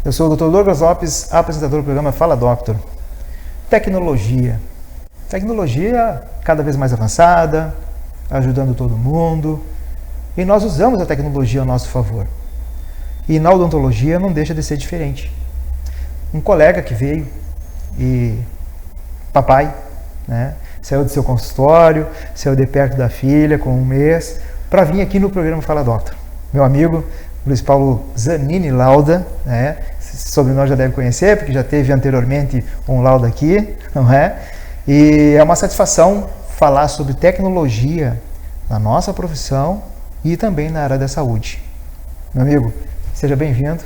Eu sou o Dr. Douglas Lopes, apresentador do programa Fala Doctor. Tecnologia. Tecnologia cada vez mais avançada, ajudando todo mundo. E nós usamos a tecnologia ao nosso favor. E na odontologia não deixa de ser diferente. Um colega que veio e papai, né, saiu do seu consultório, saiu de perto da filha com 1 mês, para vir aqui no programa Fala Doctor. Meu amigo Luiz Paulo Zanini Lauda, né, sobrenome já deve conhecer, porque já teve anteriormente um Lauda aqui, não é? E é uma satisfação falar sobre tecnologia na nossa profissão e também na área da saúde. Meu amigo, seja bem-vindo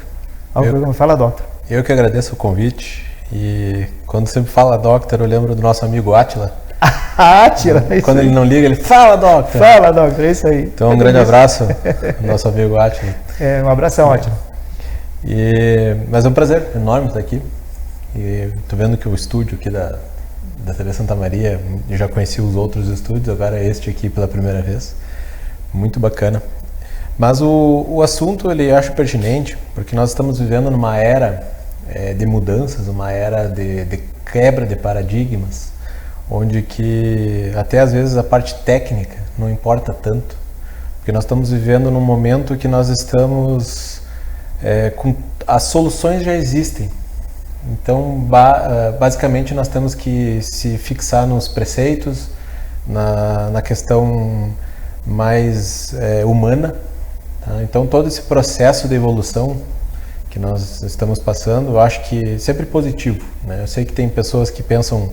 ao programa Fala Doctor. Eu que agradeço o convite e quando você me fala Doctor, eu lembro do nosso amigo Átila. Átila, quando ele não liga, ele fala Doctor. Fala Doctor, é isso aí. Então um grande abraço ao nosso amigo Átila. Um abração, Átila. Mas é um prazer enorme estar aqui. E tô vendo que o estúdio aqui da TV Santa Maria, eu já conheci os outros estúdios, agora este aqui pela primeira vez. Muito bacana. Mas o assunto eu acho pertinente, porque nós estamos vivendo numa era de mudanças, uma era de quebra de paradigmas, onde que até às vezes a parte técnica não importa tanto, porque nós estamos vivendo num momento que nós estamos as soluções já existem. Então basicamente nós temos que se fixar nos preceitos, na questão mais humana, tá? Então todo esse processo de evolução que nós estamos passando, eu acho que sempre positivo, né? Eu sei que tem pessoas que pensam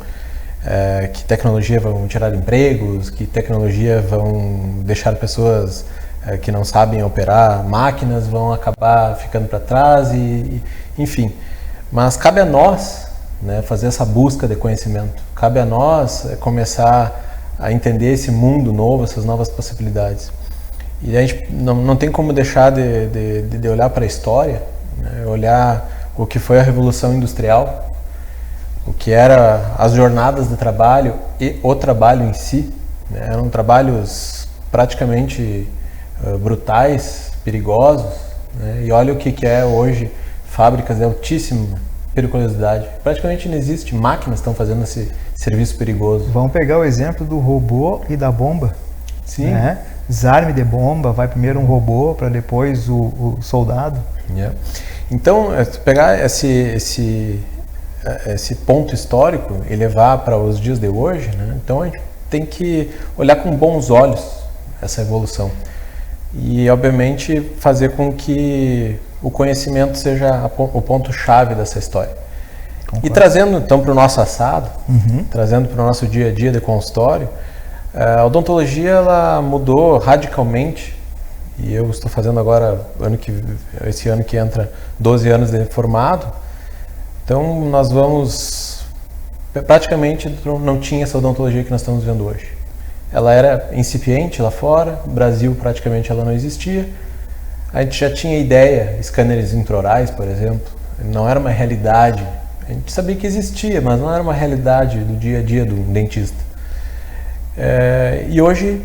que tecnologia vão tirar empregos, que tecnologia vão deixar pessoas que não sabem operar máquinas, vão acabar ficando para trás, enfim. Mas cabe a nós, né, fazer essa busca de conhecimento, cabe a nós começar a entender esse mundo novo, essas novas possibilidades. E a gente não tem como deixar de olhar para a história, né, olhar o que foi a Revolução Industrial, o que eram as jornadas de trabalho e o trabalho em si, né, eram trabalhos praticamente brutais, perigosos, né, e olha o que é hoje fábricas de altíssima periculosidade. Praticamente não existe, máquinas estão fazendo esse serviço perigoso. Vamos pegar o exemplo do robô e da bomba. Sim. Né? Desarme de bomba, vai primeiro um robô para depois o soldado. Yeah. Então, pegar esse ponto histórico e levar para os dias de hoje, né? Então a gente tem que olhar com bons olhos essa evolução e, obviamente, fazer com que o conhecimento seja o ponto-chave dessa história. Concordo. E trazendo então para o nosso assado, trazendo para o nosso dia a dia de consultório, a odontologia ela mudou radicalmente, e eu estou fazendo agora, esse ano que entra, 12 anos de formado. Então nós praticamente não tinha essa odontologia que nós estamos vendo hoje. Ela era incipiente lá fora, no Brasil praticamente ela não existia. A gente já tinha ideia, scanners intraorais, por exemplo, não era uma realidade. A gente sabia que existia, mas não era uma realidade do dia a dia do dentista. E hoje,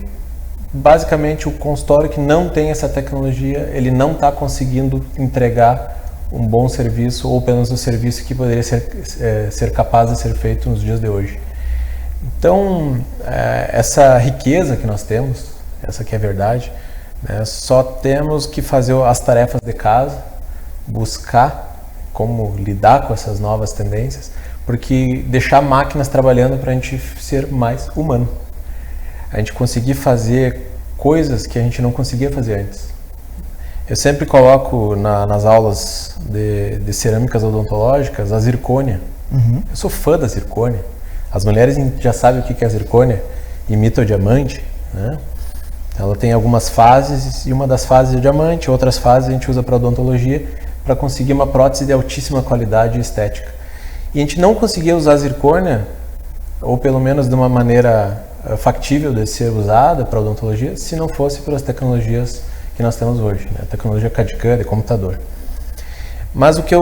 basicamente, o consultório que não tem essa tecnologia, ele não está conseguindo entregar um bom serviço, ou pelo menos um serviço que poderia ser capaz de ser feito nos dias de hoje. Então, essa riqueza que nós temos, essa que é a verdade, né, só temos que fazer as tarefas de casa, buscar como lidar com essas novas tendências, porque deixar máquinas trabalhando para a gente ser mais humano. A gente conseguir fazer coisas que a gente não conseguia fazer antes. Eu sempre coloco nas aulas de cerâmicas odontológicas a zircônia. Eu sou fã da zircônia. As mulheres já sabem o que é a zircônia, imita o diamante, né? Ela tem algumas fases, e uma das fases é o diamante, outras fases a gente usa para odontologia para conseguir uma prótese de altíssima qualidade e estética. E a gente não conseguia usar a zircônia, ou pelo menos de uma maneira factível de ser usada para odontologia, se não fosse pelas tecnologias que nós temos hoje, né? A tecnologia CAD/CAM, de computador. Mas o que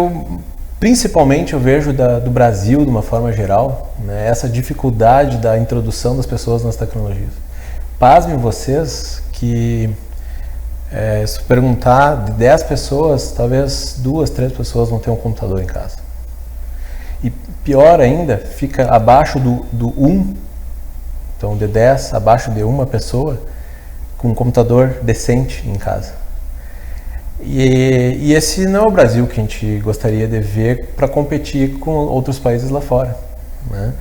principalmente eu vejo do Brasil, de uma forma geral, né, essa dificuldade da introdução das pessoas nas tecnologias. Pasmem vocês que Se perguntar, de 10 pessoas, talvez 2, 3 pessoas vão ter um computador em casa. E pior ainda, fica abaixo do 1, então de 10, abaixo de uma pessoa, com um computador decente em casa. E esse não é o Brasil que a gente gostaria de ver para competir com outros países lá fora, né?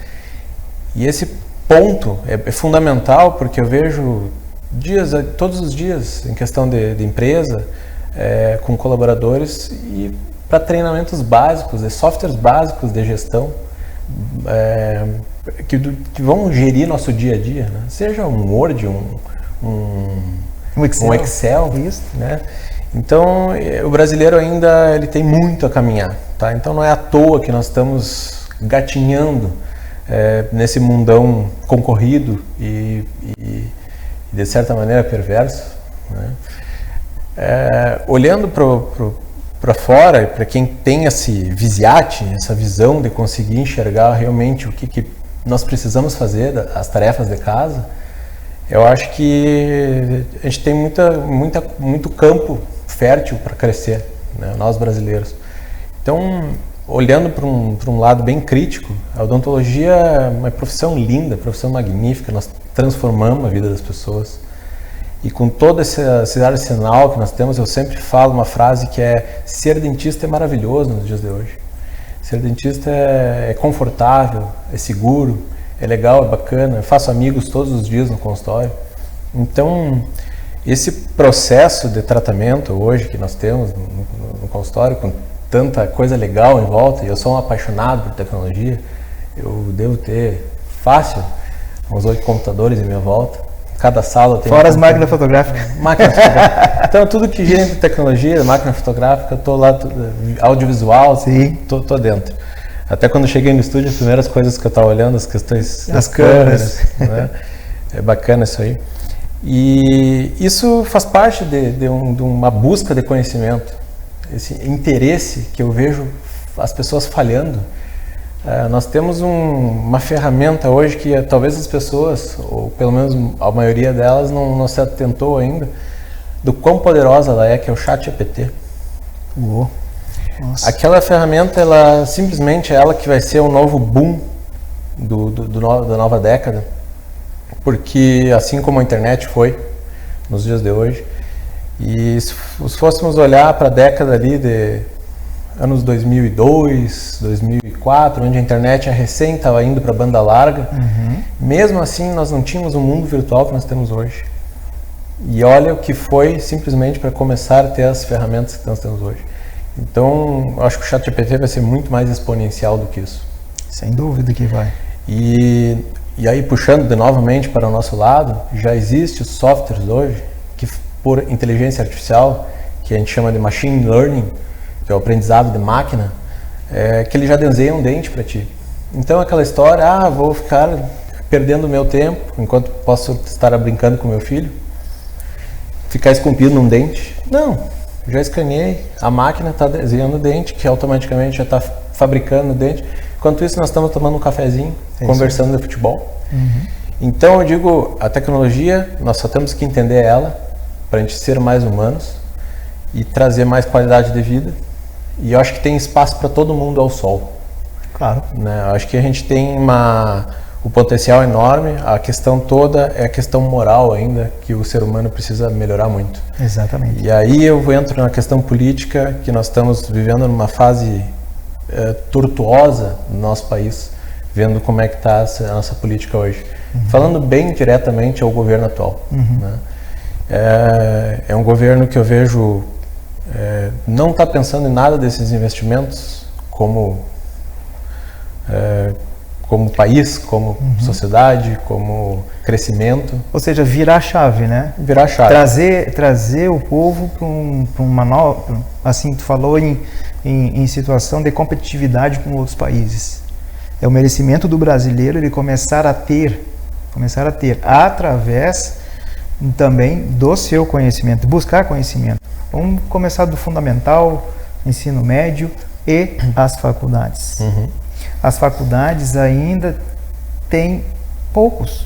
E esse ponto é fundamental, porque eu vejo todos os dias, em questão de empresa, com colaboradores, e para treinamentos básicos, de softwares básicos de gestão, que vão gerir nosso dia a dia, né? Seja um Word, um Excel, isso, né? Então, o brasileiro ainda ele tem muito a caminhar, tá? Então, não é à toa que nós estamos gatinhando nesse mundão concorrido e de certa maneira perverso, né? Olhando para fora, e para quem tem esse visiate, essa visão de conseguir enxergar realmente o que nós precisamos fazer, as tarefas de casa, eu acho que a gente tem muito campo fértil para crescer, né, nós brasileiros. Então, olhando para um lado bem crítico, a odontologia é uma profissão linda, profissão magnífica, nós transformamos a vida das pessoas. E com todo esse arsenal que nós temos, eu sempre falo uma frase que é: ser dentista é maravilhoso nos dias de hoje. Ser dentista é confortável, é seguro, é legal, é bacana, eu faço amigos todos os dias no consultório. Então, esse processo de tratamento hoje que nós temos no consultório, com tanta coisa legal em volta, e eu sou um apaixonado por tecnologia, eu devo ter fácil uns 8 computadores em minha volta. Cada sala tem... Fora as máquinas fotográficas. Então, tudo que gira de tecnologia, máquina fotográfica, eu tô lá, audiovisual, tô dentro. Até quando eu cheguei no estúdio, as primeiras coisas que eu estava olhando, as questões das câmeras, né? É bacana isso aí. E isso faz parte de uma busca de conhecimento, esse interesse que eu vejo as pessoas falhando. Nós temos uma ferramenta hoje que talvez as pessoas, ou pelo menos a maioria delas, não se atentou ainda, do quão poderosa ela é, que é o ChatGPT. Aquela ferramenta, ela simplesmente é ela que vai ser o novo boom da nova década, porque assim como a internet foi nos dias de hoje, e se fôssemos olhar para a década ali de anos 2002, 2004, onde a internet recém estava indo para a banda larga, mesmo assim nós não tínhamos o mundo virtual que nós temos hoje. E olha o que foi simplesmente para começar a ter as ferramentas que nós temos hoje. Então, eu acho que o ChatGPT vai ser muito mais exponencial do que isso. Sem dúvida que vai. E aí, puxando novamente para o nosso lado, já existem softwares hoje que, por inteligência artificial, que a gente chama de machine learning, que é o aprendizado de máquina, que ele já desenha um dente para ti. Então, aquela história, vou ficar perdendo o meu tempo, enquanto posso estar brincando com meu filho, ficar esculpindo um dente. Não, já escaneei, a máquina está desenhando o dente, que automaticamente já está fabricando o dente. Enquanto isso, nós estamos tomando um cafezinho, conversando de futebol. Então, eu digo, a tecnologia, nós só temos que entender ela para a gente ser mais humanos e trazer mais qualidade de vida. E eu acho que tem espaço para todo mundo ao sol. Claro. Né? Eu acho que a gente tem o potencial enorme, a questão toda é a questão moral ainda, que o ser humano precisa melhorar muito. Exatamente. E aí eu entro na questão política, que nós estamos vivendo numa fase tortuosa no nosso país, vendo como é que está a nossa política hoje. Falando bem diretamente ao governo atual. Né? É um governo que eu vejo não está pensando em nada desses investimentos como país, como sociedade, como crescimento. Ou seja, virar a chave, né? Virar a chave. Trazer o povo para uma nova, assim tu falou, em situação de competitividade com outros países. É o merecimento do brasileiro ele começar a ter através também do seu conhecimento, buscar conhecimento. Vamos começar do fundamental, ensino médio e as faculdades. As faculdades ainda têm poucas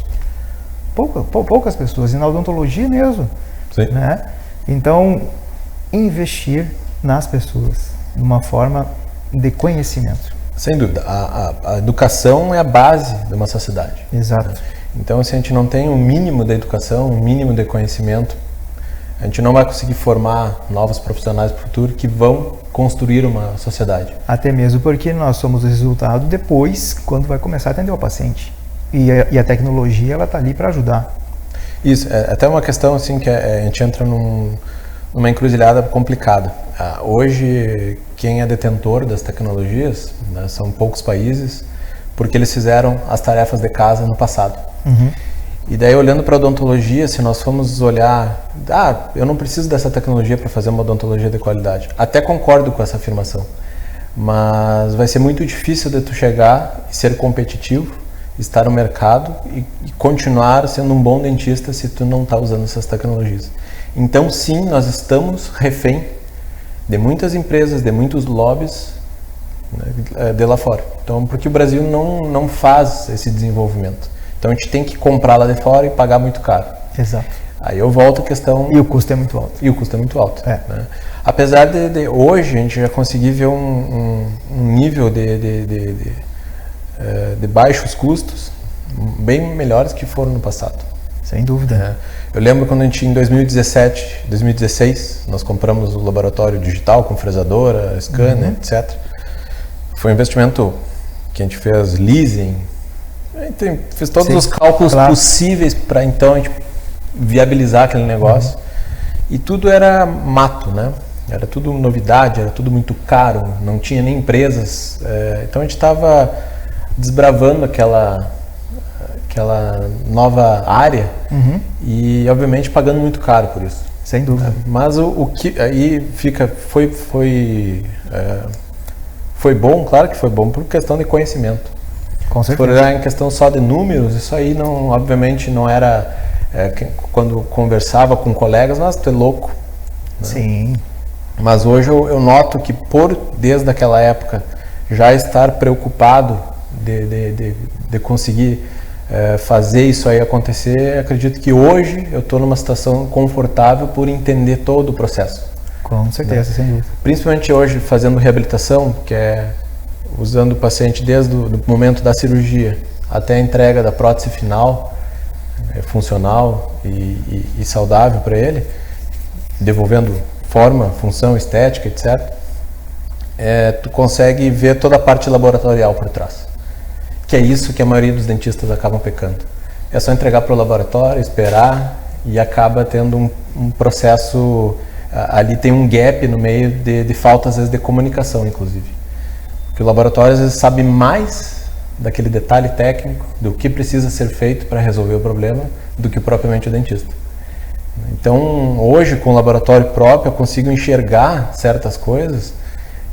pessoas, e na odontologia mesmo. Sim. Né? Então, investir nas pessoas de uma forma de conhecimento. Sem dúvida. A educação é a base de uma sociedade. Exato. Né? Então, se a gente não tem um mínimo de educação, um mínimo de conhecimento, a gente não vai conseguir formar novos profissionais para o futuro que vão construir uma sociedade. Até mesmo porque nós somos o resultado depois, quando vai começar a atender o paciente. E a tecnologia, ela está ali para ajudar. Isso, é até uma questão assim que a gente entra numa encruzilhada complicada. Hoje, quem é detentor das tecnologias, né, são poucos países, porque eles fizeram as tarefas de casa no passado. Uhum. E daí, olhando para a odontologia, se nós formos olhar, eu não preciso dessa tecnologia para fazer uma odontologia de qualidade. Até concordo com essa afirmação, mas vai ser muito difícil de tu chegar e ser competitivo, estar no mercado e continuar sendo um bom dentista se tu não está usando essas tecnologias. Então, sim, nós estamos refém de muitas empresas, de muitos lobbies, né, de lá fora. Então, porque o Brasil não faz esse desenvolvimento. Então a gente tem que comprar lá de fora e pagar muito caro. Exato. Aí eu volto à questão... E o custo é muito alto. Né? Apesar de hoje a gente já conseguir ver um nível de baixos custos bem melhores que foram no passado. Sem dúvida. Eu lembro quando a gente, em 2017, 2016, nós compramos o laboratório digital com fresadora, scanner, etc. Foi um investimento que a gente fez leasing. Fiz todos os cálculos possíveis para então a gente viabilizar aquele negócio. E tudo era mato, né? Era tudo novidade, era tudo muito caro, não tinha nem empresas. Então a gente estava desbravando aquela nova área e obviamente pagando muito caro por isso. Sem dúvida. Mas o que aí foi bom, claro que foi bom por questão de conhecimento. Com certeza. Se for olhar em questão só de números, isso aí não, obviamente não era, quando conversava com colegas, nossa, tu é louco. Né? Sim. Mas hoje eu noto que desde aquela época, já estar preocupado de conseguir fazer isso aí acontecer, acredito que hoje eu estou numa situação confortável por entender todo o processo. Com certeza, né? Sem dúvida. Principalmente hoje fazendo reabilitação, que é usando o paciente desde o momento da cirurgia até a entrega da prótese final, funcional e saudável para ele, devolvendo forma, função, estética, etc. Tu consegue ver toda a parte laboratorial por trás, que é isso que a maioria dos dentistas acabam pecando. É só entregar para o laboratório, esperar, e acaba tendo um processo, ali tem um gap no meio de falta às vezes de comunicação, inclusive. Que o laboratório às vezes sabe mais daquele detalhe técnico, do que precisa ser feito para resolver o problema, do que propriamente o dentista. Então, hoje, com o laboratório próprio, eu consigo enxergar certas coisas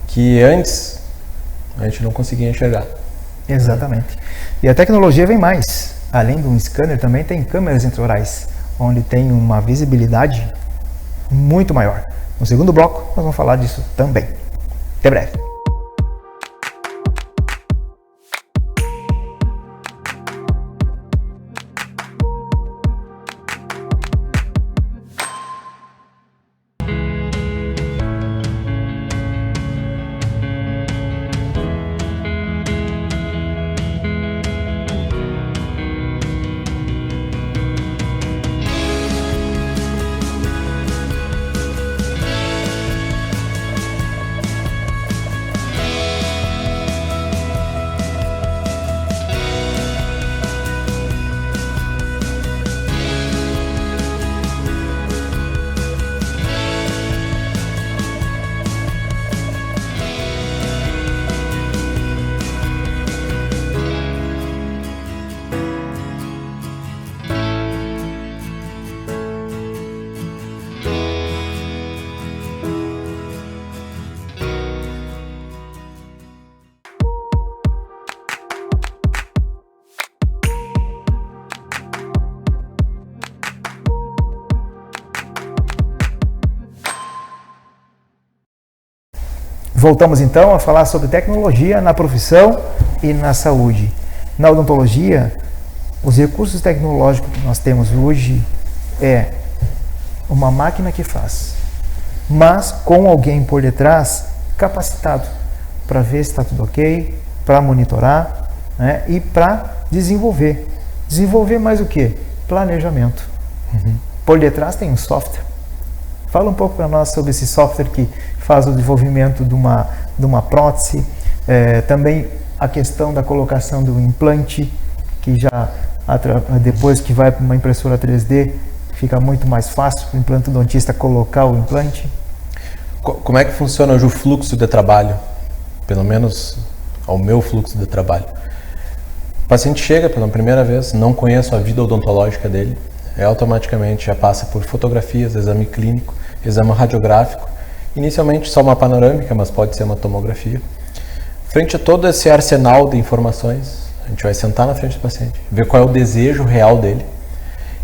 que antes a gente não conseguia enxergar. Exatamente. E a tecnologia vem mais. Além de um scanner, também tem câmeras intraorais, onde tem uma visibilidade muito maior. No segundo bloco, nós vamos falar disso também. Até breve. Voltamos então a falar sobre tecnologia na profissão e na saúde. Na odontologia, os recursos tecnológicos que nós temos hoje uma máquina que faz, mas com alguém por detrás capacitado para ver se está tudo ok, para monitorar, né, e para desenvolver. Desenvolver mais o que? Planejamento. Por detrás tem um software. Fala um pouco para nós sobre esse software que faz o desenvolvimento de uma prótese, também a questão da colocação do implante, que já depois que vai para uma impressora 3D, fica muito mais fácil para o implantodontista colocar o implante. Como é que funciona hoje o fluxo de trabalho? Pelo menos ao meu fluxo de trabalho. O paciente chega pela primeira vez, não conheço a vida odontológica dele, automaticamente já passa por fotografias, exame clínico, exame radiográfico, inicialmente só uma panorâmica, mas pode ser uma tomografia. Frente a todo esse arsenal de informações, a gente vai sentar na frente do paciente, ver qual é o desejo real dele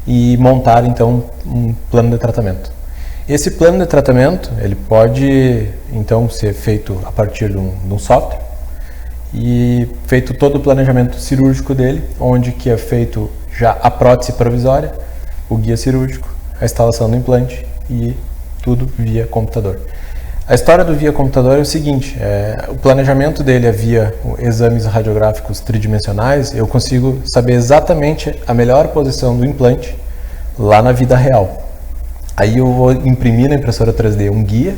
e montar então um plano de tratamento. Esse plano de tratamento, ele pode então ser feito a partir de um software e feito todo o planejamento cirúrgico dele, onde que é feito já a prótese provisória, o guia cirúrgico, a instalação do implante e tudo via computador. A história do via computador é o seguinte, o planejamento dele é via exames radiográficos tridimensionais, eu consigo saber exatamente a melhor posição do implante lá na vida real. Aí eu vou imprimir na impressora 3D um guia,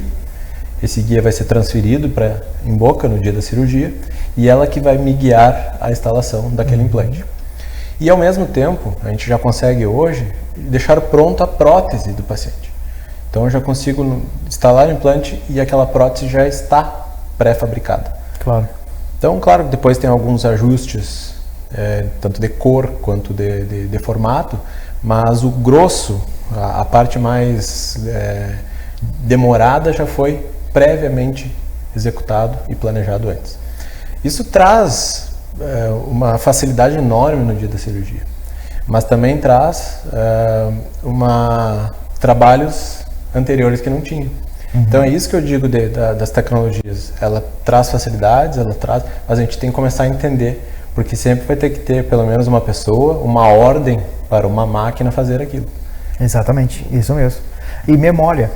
esse guia vai ser transferido para em boca no dia da cirurgia e ela que vai me guiar a instalação daquele implante. E ao mesmo tempo, a gente já consegue hoje deixar pronta a prótese do paciente. Então eu já consigo instalar o implante e aquela prótese já está pré-fabricada. Claro. Então, claro, depois tem alguns ajustes, tanto de cor quanto de formato, mas o grosso, a parte mais demorada já foi previamente executado e planejado antes. Isso traz uma facilidade enorme no dia da cirurgia, mas também traz trabalhos anteriores que não tinha. Então é isso que eu digo das tecnologias. Ela traz facilidades, mas a gente tem que começar a entender, porque sempre vai ter que ter pelo menos uma pessoa, uma ordem para uma máquina fazer aquilo. Exatamente, isso mesmo. E memória,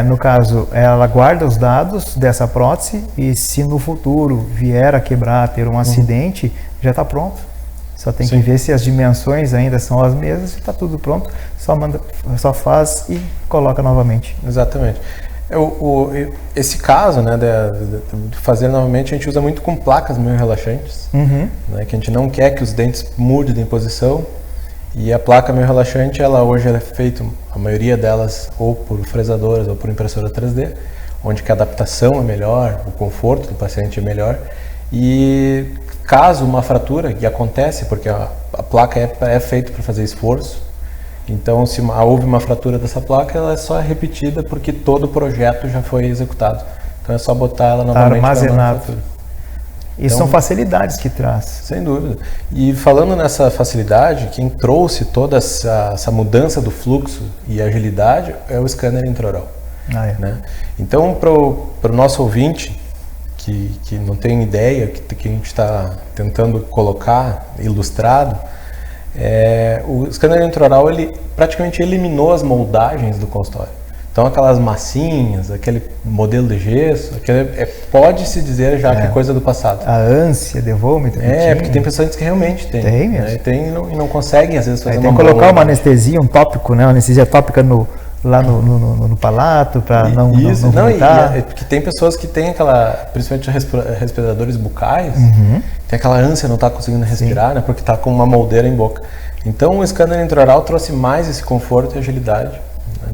no caso, ela guarda os dados dessa prótese e se no futuro vier a quebrar, ter um acidente, já está pronto. Só tem que ver se as dimensões ainda são as mesmas e está tudo pronto. Só faz e coloca novamente. Exatamente. Esse caso, né, de fazer novamente, a gente usa muito com placas meio relaxantes, né, que a gente não quer que os dentes mudem de posição. E a placa meio relaxante, hoje ela é feita, a maioria delas, ou por fresadoras ou por impressora 3D, onde que a adaptação é melhor, o conforto do paciente é melhor. E caso uma fratura, que acontece, porque a placa é feita para fazer esforço, então se houve uma fratura dessa placa, ela é só repetida porque todo o projeto já foi executado. Então é só botar ela novamente armazenado. E então, são facilidades que traz. Sem dúvida. E falando nessa facilidade, quem trouxe toda essa mudança do fluxo e agilidade é o scanner intraoral. Né? Então, para o nosso ouvinte, que não tem ideia, que a gente está tentando colocar ilustrado, o scanner intraoral ele praticamente eliminou as moldagens do consultório. Então aquelas massinhas, aquele modelo de gesso, pode-se dizer já que é coisa do passado. A ânsia de vômito. Porque tem pacientes que realmente têm. Tem mesmo. Né? Tem e não conseguem às vezes fazer tem que colocar uma anestesia, um tópico, né? Uma anestesia tópica lá no palato para não vomitar. Porque tem pessoas que têm principalmente respiradores bucais, tem aquela ânsia, não está conseguindo respirar, né? Porque está com uma moldeira em boca. Então o scanner intraoral trouxe mais esse conforto e agilidade. Né?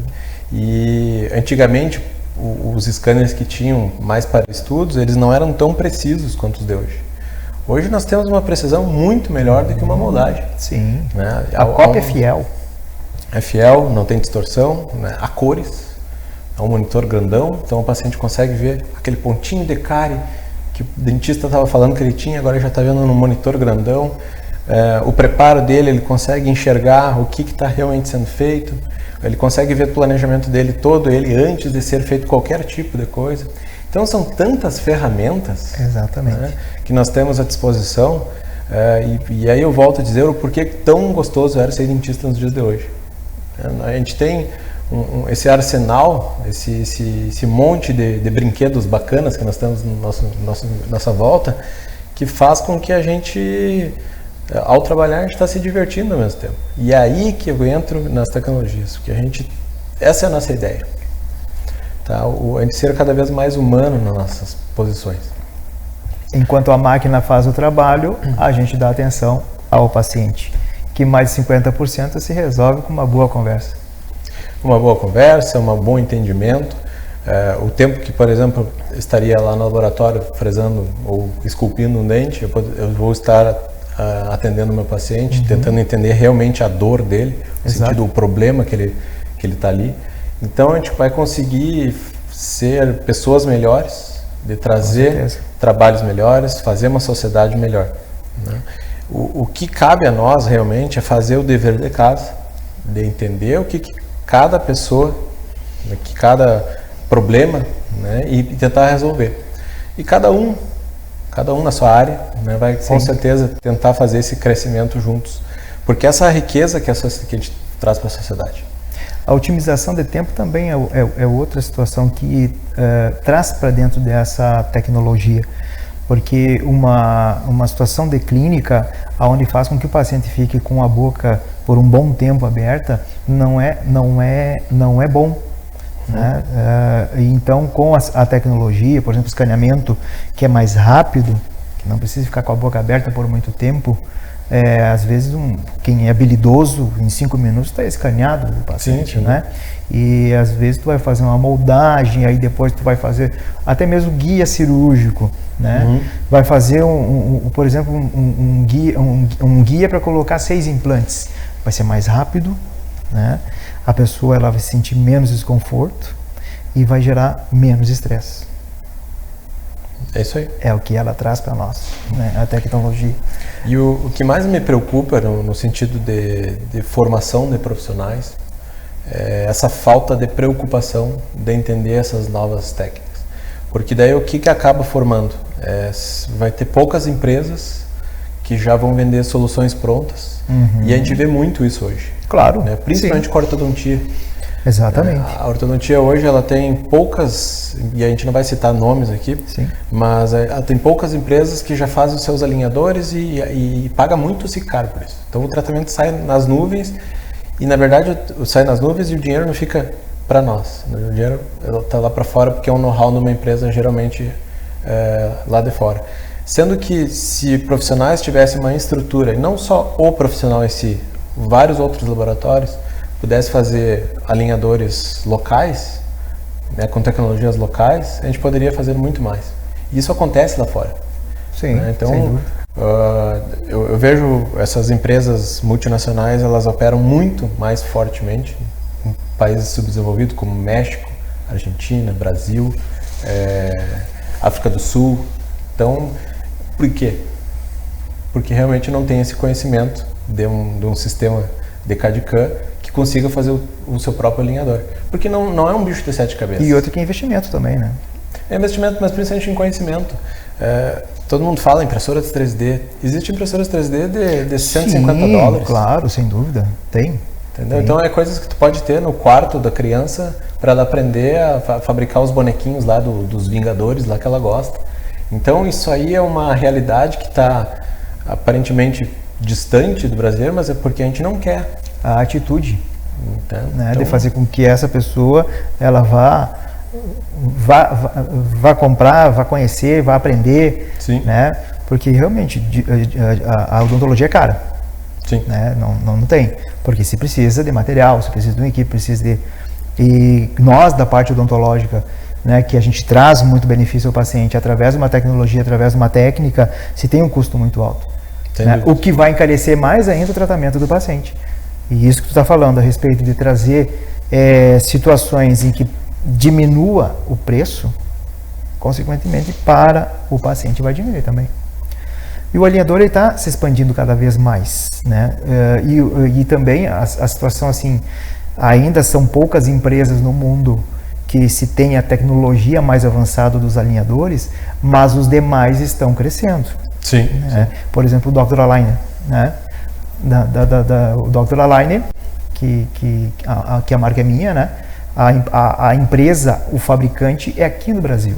E antigamente os scanners que tinham mais para estudos, eles não eram tão precisos quanto os de hoje. Hoje nós temos uma precisão muito melhor do que uma moldagem. Sim. Né? A cópia é fiel. É fiel, não tem distorção, né? Há cores, é um monitor grandão, então o paciente consegue ver aquele pontinho de cárie que o dentista estava falando que ele tinha, agora já está vendo no monitor grandão. O preparo dele, ele consegue enxergar o que está realmente sendo feito, ele consegue ver o planejamento dele todo, ele antes de ser feito qualquer tipo de coisa. Então são tantas ferramentas, exatamente, né, que nós temos à disposição, e aí eu volto a dizer o porquê tão gostoso era ser dentista nos dias de hoje. A gente tem esse arsenal, esse monte de brinquedos bacanas que nós temos no nossa volta, que faz com que a gente, ao trabalhar, a gente está se divertindo ao mesmo tempo. E é aí que eu entro nas tecnologias, porque essa é a nossa ideia. Tá? A gente ser cada vez mais humano nas nossas posições. Enquanto a máquina faz o trabalho, a gente dá atenção ao paciente, que mais de 50% se resolve com uma boa conversa. Uma boa conversa, um bom entendimento. O tempo que, por exemplo, estaria lá no laboratório fresando ou esculpindo um dente, eu vou estar atendendo o meu paciente, tentando entender realmente a dor dele, o problema que ele está ali. Então a gente vai conseguir ser pessoas melhores, de trazer trabalhos melhores, fazer uma sociedade melhor. Né? O que cabe a nós realmente é fazer o dever de casa, de entender o que cada pessoa, que cada problema, né, e tentar resolver. E cada um na sua área, né, vai com certeza tentar fazer esse crescimento juntos, porque essa é a riqueza que a gente traz para a sociedade. A otimização de tempo também é outra situação que traz para dentro dessa tecnologia, porque uma situação de clínica onde faz com que o paciente fique com a boca por um bom tempo aberta não é bom. Né? Então, com a tecnologia, por exemplo, o escaneamento, que é mais rápido, que não precisa ficar com a boca aberta por muito tempo, às vezes quem é habilidoso, em 5 minutos está escaneado o paciente, né? E às vezes tu vai fazer uma moldagem, aí depois tu vai fazer até mesmo guia cirúrgico, né? Vai fazer por exemplo, um guia para colocar 6 implantes. Vai ser mais rápido, né? A pessoa ela vai sentir menos desconforto e vai gerar menos estresse. É isso aí. É o que ela traz para nós, né? A tecnologia. E o que mais me preocupa no sentido de formação de profissionais é essa falta de preocupação de entender essas novas técnicas. Porque daí o que acaba formando? Vai ter poucas empresas que já vão vender soluções prontas. E a gente vê muito isso hoje. Claro. Né? Principalmente com a ortodontia. Exatamente. A ortodontia hoje ela tem poucas, e a gente não vai citar nomes aqui, mas ela tem poucas empresas que já fazem os seus alinhadores e paga muito caro por isso. Então o tratamento sai nas nuvens e na verdade sai nas nuvens e o dinheiro não fica para nós. O dinheiro está lá para fora porque é um know-how numa empresa geralmente lá de fora. Sendo que se profissionais tivessem uma estrutura, e não só o profissional em si, vários outros laboratórios, pudesse fazer alinhadores locais, né, com tecnologias locais, a gente poderia fazer muito mais. E isso acontece lá fora. Sim, né? Então, eu vejo essas empresas multinacionais, elas operam muito mais fortemente em países subdesenvolvidos como México, Argentina, Brasil, África do Sul. Então, por quê? Porque realmente não tem esse conhecimento de um sistema de CAD/CAM que consiga fazer o seu próprio alinhador. Porque não é um bicho de 7 cabeças. E outro que é investimento também, né? É investimento, mas principalmente em conhecimento. Todo mundo fala impressoras 3D. Existem impressoras 3D de $150. Claro, sem dúvida. Tem. Entendeu? Então é coisas que tu pode ter no quarto da criança para ela aprender a fabricar os bonequinhos lá dos Vingadores lá que ela gosta. Então isso aí é uma realidade que está aparentemente distante do brasileiro, mas é porque a gente não quer. A atitude, né, então, de fazer com que essa pessoa ela vá comprar, vá conhecer, vá aprender, né? Porque realmente a odontologia é cara. Sim. Né? Não tem, porque se precisa de material, se precisa de uma equipe, precisa de... E nós da parte odontológica, né, que a gente traz muito benefício ao paciente através de uma tecnologia, através de uma técnica, se tem um custo muito alto, né? O que vai encarecer mais ainda o tratamento do paciente. E isso que tu está falando a respeito de trazer situações em que diminua o preço, consequentemente para o paciente vai diminuir também. E o alinhador está se expandindo cada vez mais, né? E também a situação assim, ainda são poucas empresas no mundo que se tem a tecnologia mais avançada dos alinhadores, mas os demais estão crescendo. Sim. Né? Por exemplo, o Dr. Aligner, né? O Dr. Aligner, que a marca é minha, né? A empresa, o fabricante é aqui no Brasil.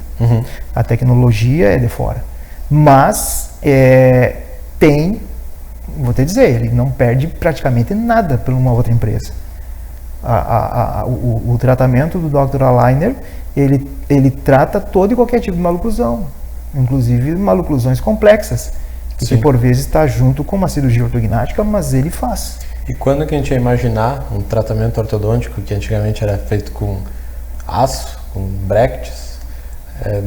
A tecnologia é de fora. Mas vou te dizer, ele não perde praticamente nada por uma outra empresa. O tratamento do Dr. Aligner, ele trata todo e qualquer tipo de maloclusão, inclusive maloclusões complexas, que por vezes está junto com uma cirurgia ortognática, mas ele faz. E quando que a gente ia imaginar um tratamento ortodôntico que antigamente era feito com aço, com brackets,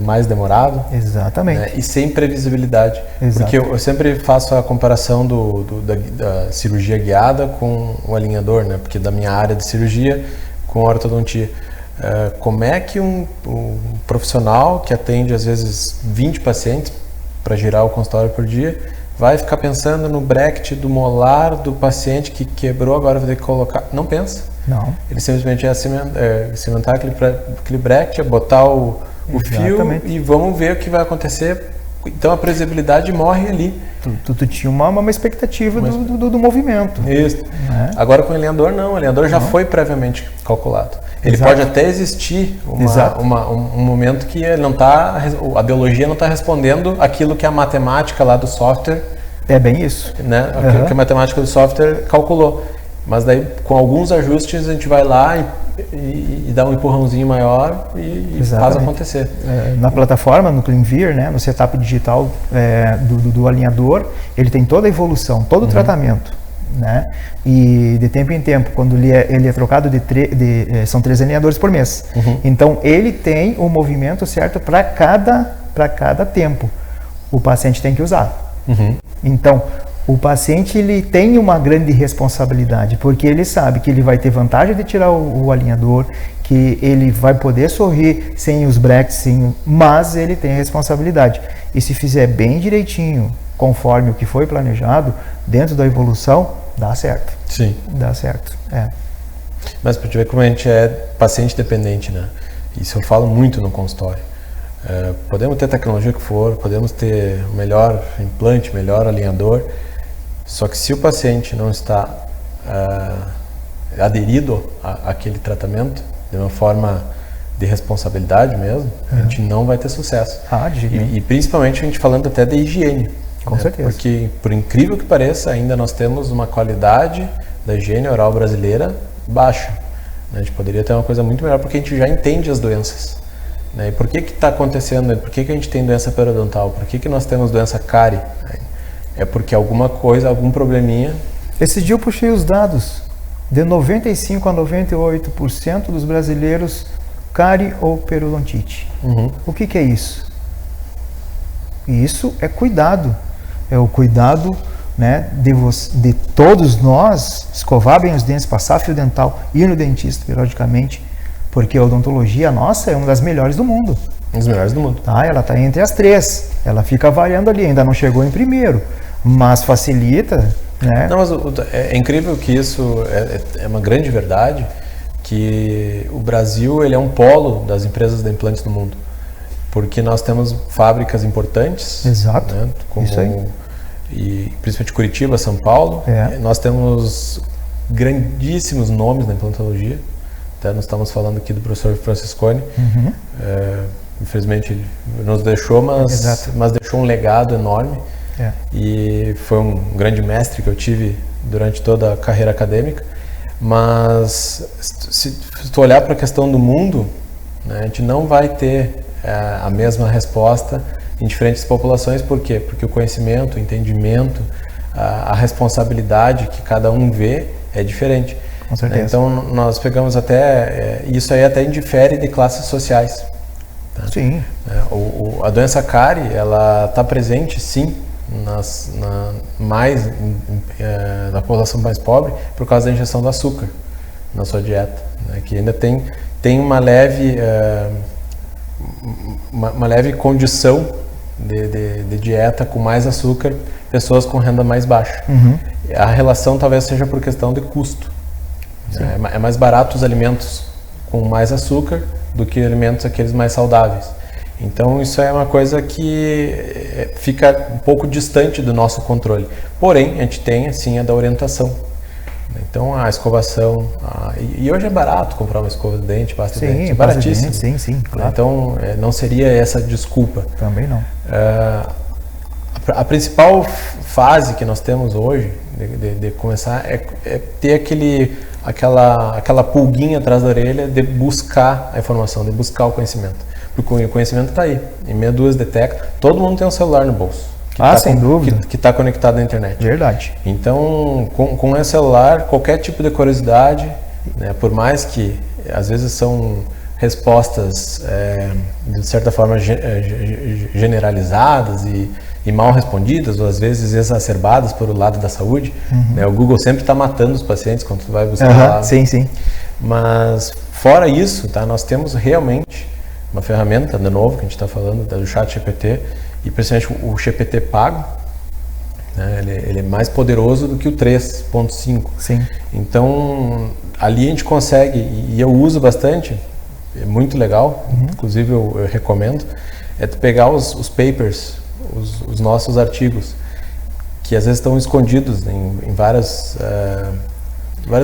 mais demorado? Exatamente. Né? E sem previsibilidade. Exato. Porque eu sempre faço a comparação da cirurgia guiada com o alinhador, né? Porque da minha área de cirurgia com a ortodontia. Como é que um profissional que atende às vezes 20 pacientes para girar o consultório por dia vai ficar pensando no bracket do molar do paciente que quebrou, agora vai ter que colocar? Não pensa. Não. Ele simplesmente cimentar aquele bracket, botar o fio e vamos ver o que vai acontecer. Então a previsibilidade morre ali. Tu tinha uma expectativa do movimento. Isso. Né? Agora com o alinhador não, o alinhador já foi previamente calculado. Ele pode até existir um momento que ele não tá, a biologia não está respondendo aquilo que a matemática lá do software... É bem isso. Né? Aquilo que a matemática do software calculou. Mas daí, com alguns ajustes, a gente vai lá e dá um empurrãozinho maior e faz acontecer. Na plataforma, no CleanVir, né, no setup digital do alinhador, ele tem toda a evolução, todo o tratamento. Né? E de tempo em tempo, quando ele é trocado são 3 alinhadores por mês. Então ele tem o movimento certo para cada tempo. O paciente tem que usar. Então o paciente ele tem uma grande responsabilidade, porque ele sabe que ele vai ter vantagem de tirar o alinhador, que ele vai poder sorrir sem os brackets, mas ele tem a responsabilidade. E se fizer bem direitinho, conforme o que foi planejado, dentro da evolução, dá certo. Sim. Dá certo, Mas para te ver como a gente é paciente dependente, né? Isso eu falo muito no consultório. Podemos ter tecnologia que for, podemos ter o melhor implante, melhor alinhador, só que se o paciente não está aderido àquele tratamento de uma forma de responsabilidade mesmo, a gente não vai ter sucesso. E principalmente a gente falando até de higiene. Com certeza. Porque, por incrível que pareça, ainda nós temos uma qualidade da higiene oral brasileira baixa. A gente poderia ter uma coisa muito melhor porque a gente já entende as doenças. Né? E por que está acontecendo? Por que a gente tem doença periodontal? Por que nós temos doença cárie? É porque alguma coisa, algum probleminha... Esse dia eu puxei os dados. De 95% a 98% dos brasileiros, cárie ou periodontite. O que é isso? Isso é cuidado. É o cuidado, né, de todos nós, escovar bem os dentes, passar fio dental, ir no dentista periodicamente, porque a odontologia nossa é uma das melhores do mundo. As melhores do mundo. Tá? Ela está entre as 3, ela fica variando ali, ainda não chegou em primeiro, mas facilita, né? Não, mas é incrível que isso é uma grande verdade, que o Brasil ele é um polo das empresas de implantes do mundo. Porque nós temos fábricas importantes. Exato. Né, como, isso aí. E principalmente Curitiba, São Paulo. Nós temos grandíssimos nomes na implantologia. Até nós estamos falando aqui do professor Franciscone. Infelizmente ele nos deixou, mas deixou um legado enorme. E foi um grande mestre que eu tive durante toda a carreira acadêmica. Mas se tu olhar para a questão do mundo, né, a gente não vai ter a mesma resposta em diferentes populações. Por quê? Porque o conhecimento, o entendimento, a responsabilidade que cada um vê é diferente. Com certeza. Então nós pegamos até, isso aí até indifere de classes sociais. Tá? Sim. A doença cárie, ela está presente sim na população mais pobre por causa da injeção do açúcar na sua dieta, né? Que ainda tem uma leve condição de dieta com mais açúcar, pessoas com renda mais baixa. A relação talvez seja por questão de custo. É mais barato os alimentos com mais açúcar do que alimentos aqueles mais saudáveis. Então isso é uma coisa que fica um pouco distante do nosso controle. Porém, a gente tem assim a da orientação. Então a escovação, e hoje é barato comprar uma escova de dente, pasta de dente, é pasta de baratíssimo. dente, sim, claro. Então não seria essa desculpa. Também não. A principal fase que nós temos hoje de começar é ter aquela pulguinha atrás da orelha de buscar a informação, de buscar o conhecimento. Porque o conhecimento está aí, em meia dúzia de teclas. Todo mundo tem um celular no bolso. Sem dúvida. Que está conectado à internet. Verdade. Então, com esse celular, qualquer tipo de curiosidade, né, por mais que às vezes são respostas de certa forma generalizadas e mal respondidas, ou às vezes exacerbadas por o lado da saúde, né, o Google sempre está matando os pacientes quando tu vai buscar lá. Sim. Mas fora isso, tá, nós temos realmente uma ferramenta, de novo, que a gente está falando, do ChatGPT, e principalmente o GPT pago, né, ele é mais poderoso do que o 3.5. Sim. Então, ali a gente consegue, e eu uso bastante, é muito legal, inclusive eu recomendo, é tu pegar os papers, os nossos artigos, que às vezes estão escondidos em várias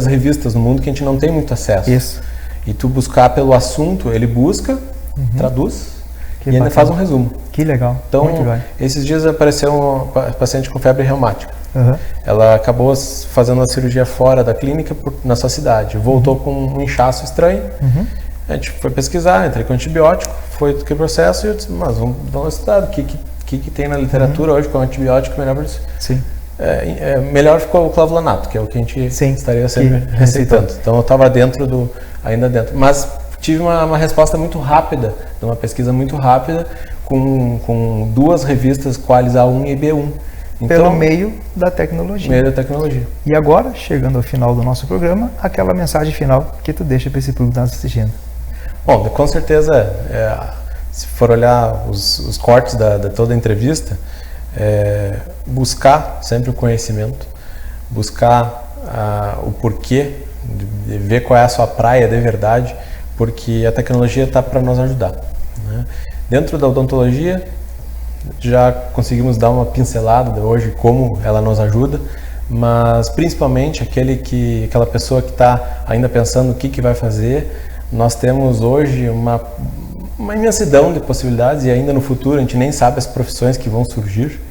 revistas no mundo que a gente não tem muito acesso. Isso. E tu buscar pelo assunto, ele busca, traduz e ainda faz um resumo. Que legal. Então, muito legal. esses dias apareceu uma paciente com febre reumática. Ela acabou fazendo a cirurgia fora da clínica na sua cidade. Voltou com um inchaço estranho. A gente foi pesquisar, entrei com antibiótico, foi aquele processo e eu disse, mas vamos estudar o que tem na literatura hoje com antibiótico melhor para isso. Sim. Melhor ficou o clavulanato, que é o que a gente estaria sempre receitando. Então eu estava ainda dentro. Mas tive uma resposta muito rápida, de uma pesquisa muito rápida, com 2 revistas Qualis A1 e B1. Então, pelo meio da tecnologia. E agora, chegando ao final do nosso programa, aquela mensagem final que tu deixa para esse público que está assistindo. Bom, com certeza, se for olhar os cortes de toda a entrevista, buscar sempre o conhecimento, buscar o porquê, de ver qual é a sua praia de verdade, porque a tecnologia está para nos ajudar, né? Dentro da odontologia, já conseguimos dar uma pincelada de hoje como ela nos ajuda, mas principalmente aquela pessoa que está ainda pensando o que vai fazer, nós temos hoje uma imensidão de possibilidades e ainda no futuro a gente nem sabe as profissões que vão surgir,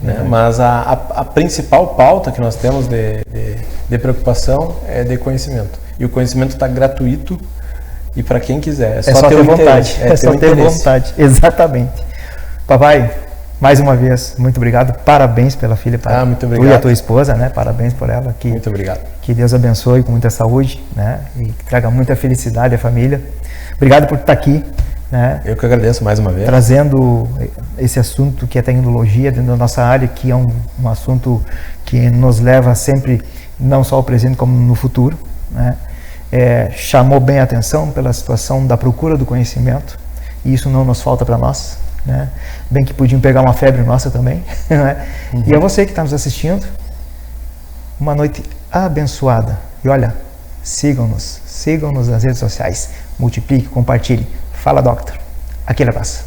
né? Mas a principal pauta que nós temos de preocupação é de conhecimento. E o conhecimento está gratuito e para quem quiser. É só ter vontade. É só ter vontade. Exatamente. Papai, mais uma vez, muito obrigado. Parabéns pela filha. Muito obrigado. Tu e a tua esposa, né? Parabéns por ela. Muito obrigado. Que Deus abençoe com muita saúde, né? E que traga muita felicidade à família. Obrigado por estar aqui, né? Eu que agradeço mais uma vez. Trazendo esse assunto que é tecnologia dentro da nossa área, que é um assunto que nos leva sempre, não só ao presente, como no futuro, né? Chamou bem a atenção pela situação da procura do conhecimento, e isso não nos falta para nós, né? Bem que podiam pegar uma febre nossa também, né? E a você que está nos assistindo, uma noite abençoada. E olha, sigam-nos nas redes sociais, multiplique, compartilhe. Fala, Doctor. Aquele abraço.